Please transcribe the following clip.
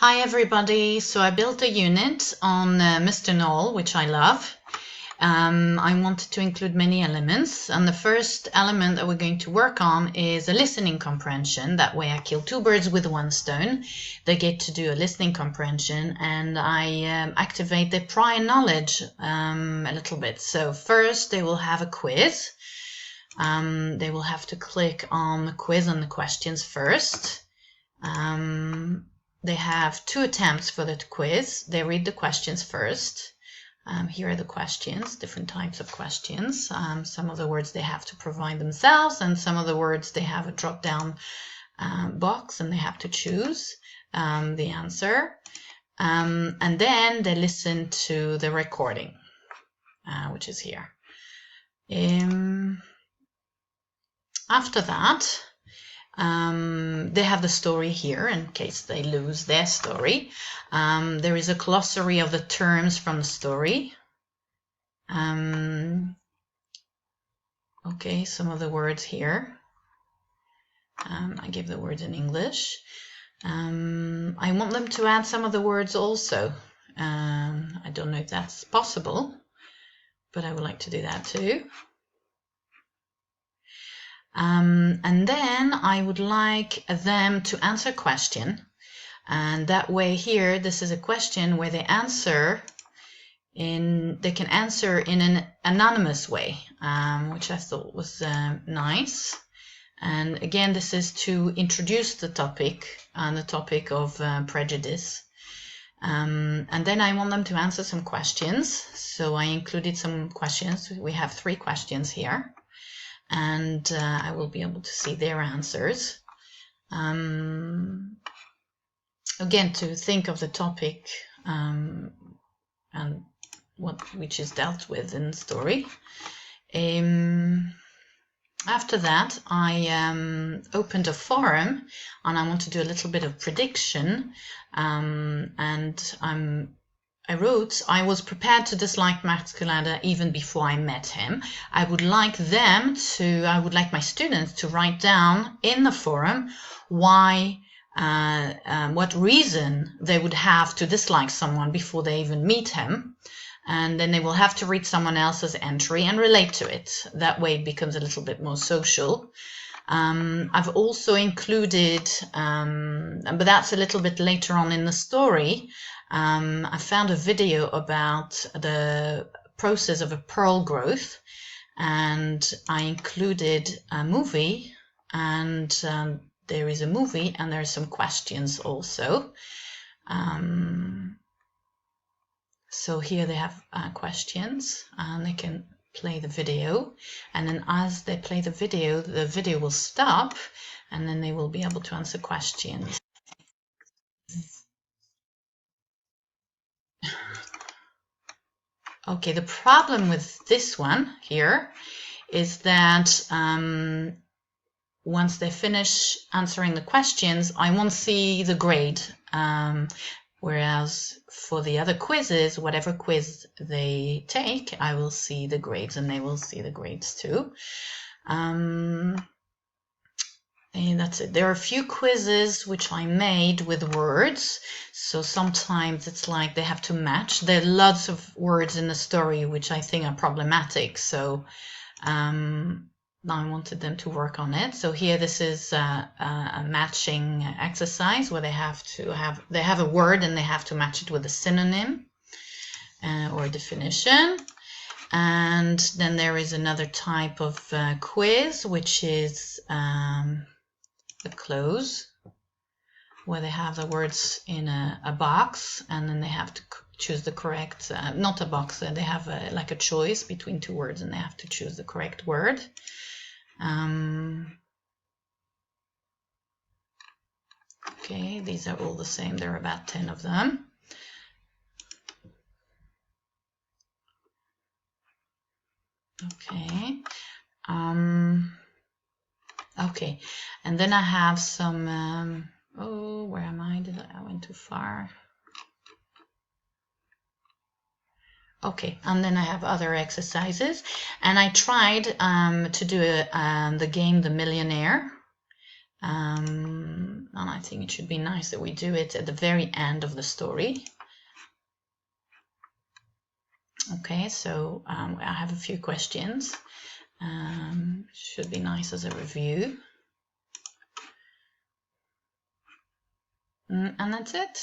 Hi everybody, so I built a unit on Mr. Knoll, which I love. I wanted to include many elements, and the first element that we're going to work on is a listening comprehension. That way I kill two birds with one stone. They get to do a listening comprehension, and I activate their prior knowledge a little bit. So first they will have a quiz. They will have to click on the quiz and the questions first. They have 2 attempts for the quiz. They read the questions first. Here are the questions, different types of questions. Some of the words they have to provide themselves, and some of the words they have a drop-down box and they have to choose the answer. And then they listen to the recording, which is here. After that, they have the story here in case they lose their story. There is a glossary of the terms from the story. Okay, some of the words here. I give the words in English. I want them to add some of the words also. I don't know if that's possible, but I would like to do that too. And then I would like them to answer a question, and that way here this is a question where they can answer in an anonymous way, which I thought was nice. And again, this is to introduce the topic of prejudice. And then I want them to answer some questions, so I included some questions. We have 3 questions here. And I will be able to see their answers. Again, to think of the topic and which is dealt with in the story. After that, I opened a forum, and I want to do a little bit of prediction. I wrote, I was prepared to dislike Max Colada even before I met him. I would like my students to write down in the forum why, what reason they would have to dislike someone before they even meet him. And then they will have to read someone else's entry and relate to it. That way it becomes a little bit more social. I've also included, but that's a little bit later on in the story, I found a video about the process of a pearl growth, and I included a movie, and there is a movie and there are some questions also. So here they have questions, and they can play the video, and then as they play the video will stop, and then they will be able to answer questions. Okay, the problem with this one here is that once they finish answering the questions, I won't see the grade. Whereas for the other quizzes, whatever quiz they take, I will see the grades, and they will see the grades too. And that's it. There are a few quizzes which I made with words, so sometimes it's like they have to match. There are lots of words in the story which I think are problematic, so I wanted them to work on it. So here this is a matching exercise where they have a word and they have to match it with a synonym or a definition. And then there is another type of quiz, which is a close, where they have the words in a box, and then they have to choose the correct, not a box, they have like a choice between 2 words, and they have to choose the correct word. Okay, these are all the same. There are about 10 of them. Okay. Okay, and then I have some, where am I? I went too far. Okay, and then I have other exercises, and I tried to do the game The Millionaire, And I think it should be nice that we do it at the very end of the story. Okay, so I have a few questions. Should be nice as a review. And that's it.